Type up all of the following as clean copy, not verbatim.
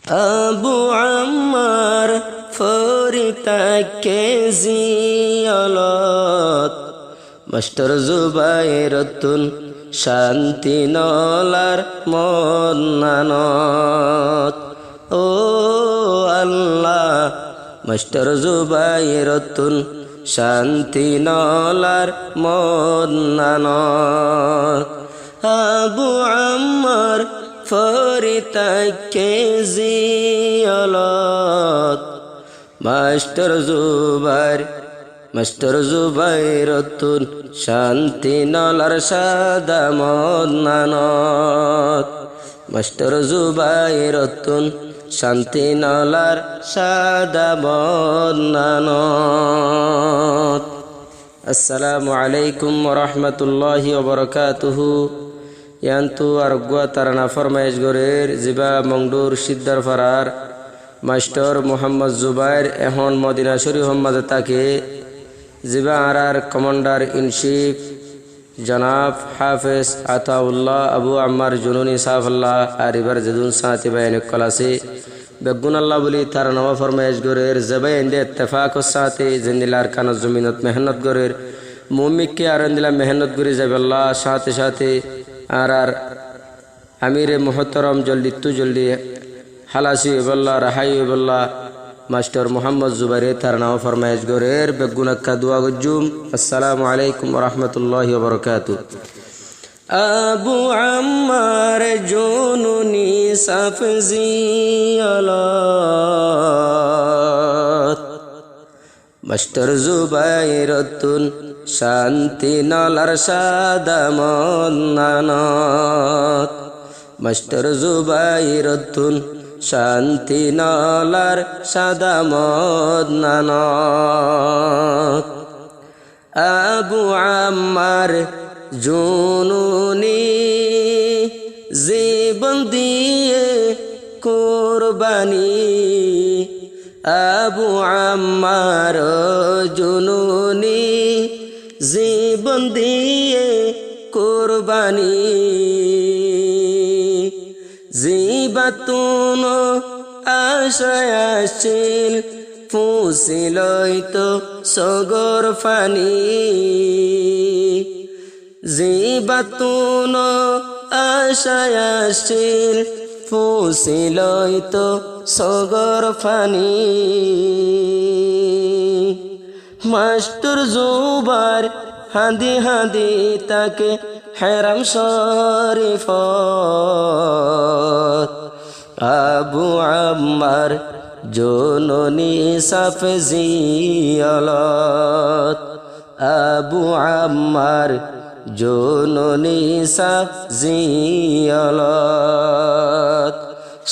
আবু আম্মার ফরিতাকে জিয়ালত মাস্টার জুবাইরতুন শান্তি নলার মন্নানত ও আল্লাহ মাস্টার জুবাইরতুন শান্তি নলার মন্নানত আবু আম্মার ফরিতাকে জিয়ালত মাস্টার জুবাইরতুন শান্তি নলার সাদা মন্নানত মাস্টার জুবাইরতুন শান্তি নলার সাদা মন্নানত। আসসালামু আলাইকুম ওয়া রাহমাতুল্লাহি ওয়া বারাকাতুহু। ইয়ান্তু আরগুয়া তারানা ফরমাইশ গরের জিবা মংডুর সিদ্দার ফারার মাস্টার মোহাম্মদ জুবাইর এখন মদিনা শরীফ মাঝে তাকে জিবা আরার কমান্ডার ইন চিফ জনাব হাফেজ আতাউল্লাহ আবু আম্মার জুনুনি সাফাল্লাহ আর এবার জেদুন সাথী বাইন কলাসি বেগুন আল্লাহ বলি তার নওয়া ফরমাইশ গরের জবাই ইন্দে ইত্তেফাক সাথে জিন্দিলার কান জমিনত মেহনত গরের মুমিককে আরন্দিলা মেহনত গরি যাবে আল্লাহ সাথে সাথে আর আমিরে মোহতরম জলদি হালাসি বল্লা রাহাই বল্লা মাস্টার মোহাম্মদ জুবাইর তার নাম ফরমাইশ গরের বেগুনাক্কা দোয়া গজ্জুম। আসসালামু আলাইকুম ওয়া রাহমাতুল্লাহি ওয়া বারাকাতুহু। আবু আম্মার জুনুনি সাফজিয়ালত মাস্টার জুবাইরতুন শান্তি নলার সাদা মন্নানত মাস্টার জুবাইরতুন শান্তি নলার সাদা মন্নানত আবু আম্মার জুনুনি জীবন দিয়ে কুরবানি আবু আম্মার জুনুনি জীবন দিয়ে কুরবানি জীবাতুন আশায় আসছিল ফুসিলই তো সগর ফানি জীবাতুন আশায় আসছিল ফুসিলই তো সগর ফানি মাস্টার জুবাইর হাঁদি হাঁদি তাকে হেরাম শরীফত আবু আম্মার জুনুনি সাফজিয়ালত আবু আম্মার জুনুনি সাফজিয়ালত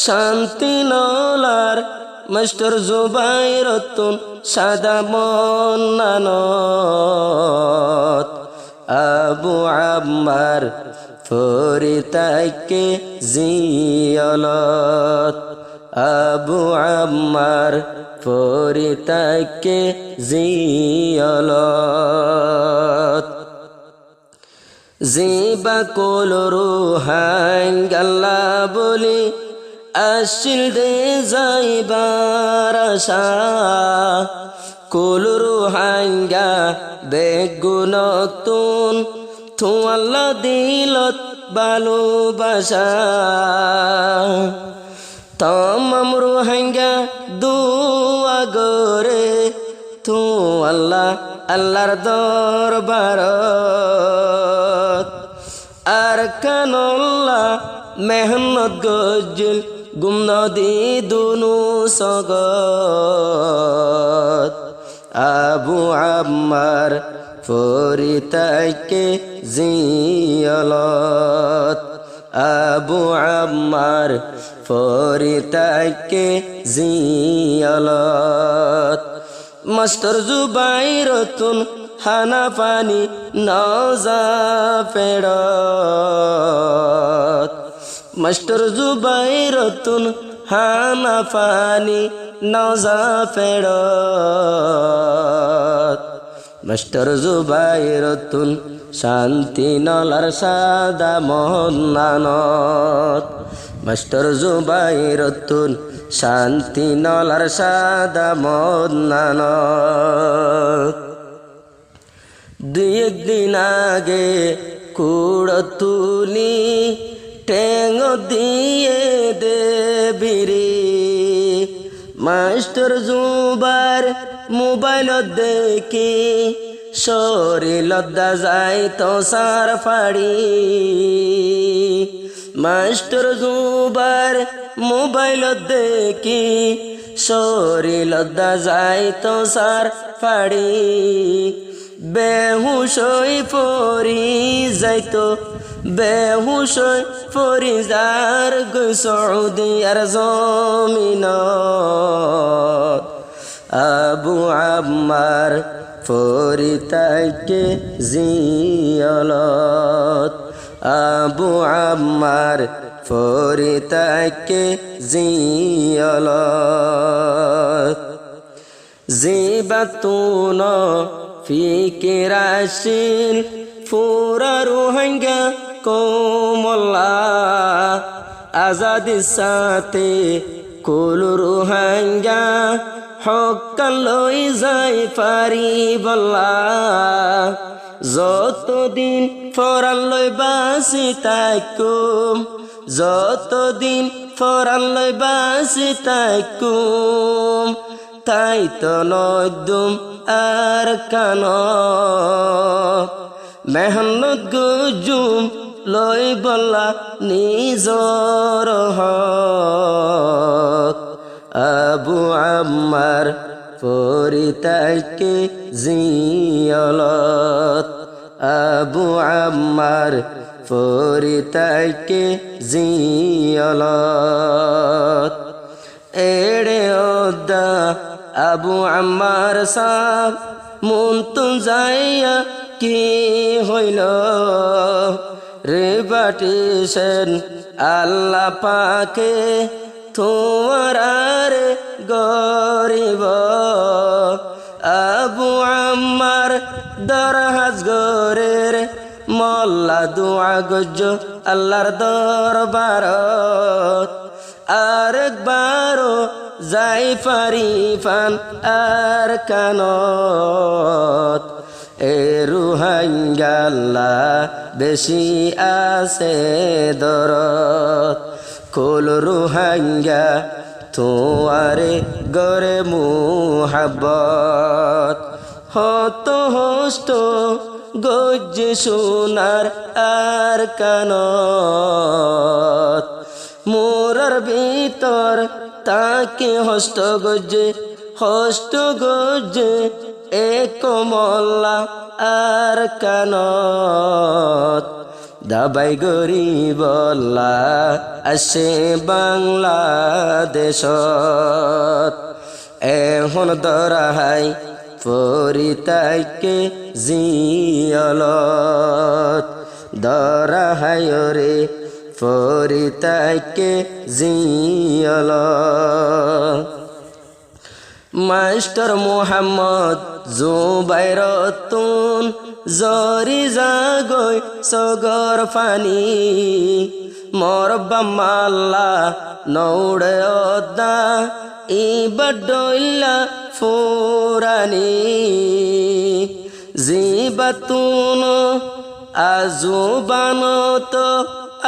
শান্তি নলার মাস্টার জুবাইরতুন সাদা মন্নানত আবু আম্মার ফরিতাকে জিয়ালত আবু আম্মার ফরিতাকে জিয়ালত জিবা কোল রুহাঙ্গাল্লা বলি আসিল দে যাইবার আশা কোল রুহাঙ্গা বেগুনতুন থু আল্লাহ দিলত ভালোবাসা তামাম রুহাঙ্গা দুয়া গরে থু আল্লাহ আল্লাহর দরবারত আর কানুল্লাহ মেহনত গজ্জিল গুমনদি দুনু সগত আবু আম্মার ফরিতাকে জিয়ালত আবু আম্মার ফরিতাকে জিয়ালত মাস্টার জুবাইরতুন হানা পানি নজা ফেরত মাস্টার জুবাইরতুন হানা পানি নজা ফেরত মাস্টার জুবাইরতুন শান্তি নলার সাদা মন্নানত মাস্টার জুবাইরতুন শান্তি নলার সাদা মদনানত দুই একদিন আগে কুড়ো তুলি টেঙ্গ দিয়ে দেবিরি মাস্টার জুবার মোবাইল দেখি শরীর লদ্দা যাই তো সার ফাড়ি মাস্টার জুবার মোবাইল দেখি শরীর লদ্দা যাই তো সার ফাড়ি বেহুশ হই পরি যাইতো বেহুশ হই পরি যার গই সৌদিয়ার জমিনত আবু আম্মার ফরিতাইকে জিয়ালত আবু আম্মার ফরিতাইকে জিয়ালত জিবাতুন ফিকিরাশিল ফুরা রোহিঙ্গা কোমল্লা আজাদির সাথে কুল রোহিঙ্গা হক্কা লই যাই পারি বল্লা যতদিন ফরান লই বাসি তাইকুম যতদিন ফরান লই বাসি তাইকুম তাই তো নদুম আর কান মেহনত গুজুম লই বল্লা নিজর হক আবু আম্মার ফরিতাইকে জিয়ালত আবু আম্মার ফরিতাইকে জিয়ালত এড়ে ওদা আবু আম্মার সাহ মুন্তুন যাইয়া কি হইল রে বাটিছেন আল্লাহ পাকে তোমার আরে গরিব আবু আম্মার দরহাজ গরের মল্লা দুয়া গজ্জ আল্লাহর দরবারত আরেকবারও যাই পারি ফান আর কানত এ রুহাঙ্গাল্লা বেশি আছে দরদ কুল রুহাঙ্গা তোয়ারে গরে মুহাব্বত হত হস্ত গজ্জে সোনার আর কানত মোরার ভিতর তাকে হস্ত গজ্জে এক মল্লা আর কানত দাবাই গরিবল্লা আসে বাংলাদেশত এখন দরাহাই ফরিতাইকে জিয়ালত দরাহাই রে ফরিতাইকে জিয়ালত মাস্টার মোহাম্মদ জুবাইরতুন জরি জাগই সগর ফানি মোর বাম্মাল্লা নৌড়ে অদা ইবডইল্লা ফুরানি জিবাতুন আজুবানত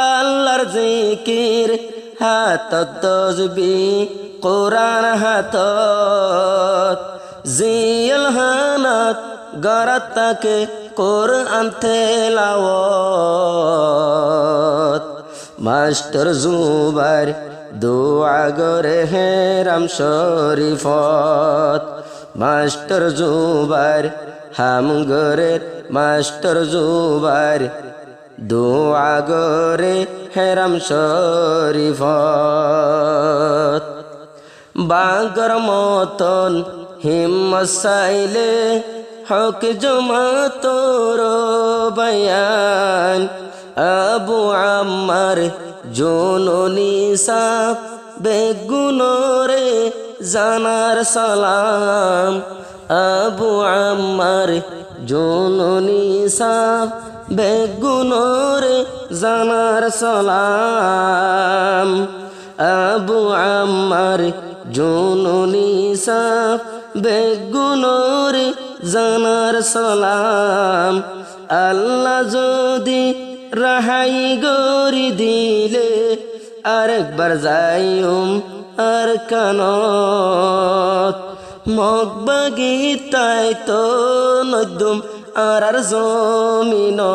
আল্লাহর জিকির হাতত তসবি কোরআন হাতত জিয়াল হানাত গরাতাকে কোরআন তেলাওয়াত মাস্টার জুবাইর দোয়া গরে হেরাম শরীফত মাস্টার জুবাইর হাম গরের মাস্টার জুবাইর দোয়া গরে হেরাম শরীফত বাগর মতন হিম্মত চাইলে হক জমাতর বয়ান আবু আম্মার জননী সাহ বেগুনরে জানার সালাম আবু আম্মার জননী সাহ বেগুনরে জানার সালাম আবু আম্মার জুনুনি সাফ বেগুনোর জানার সালাম আল্লাহ যদি রাহাই গরি দিলে আরেকবার যাইম আর কানত মগবাগিতায় তো নদুম আর জমিনত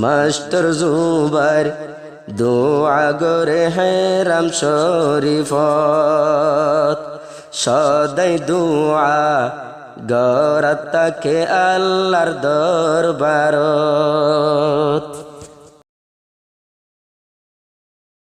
মাস্টার জুবাইর দোয়া গরে হেরাম শরীফত সদাই দোয়া গরাত তাকে আল্লাহর দরবারত।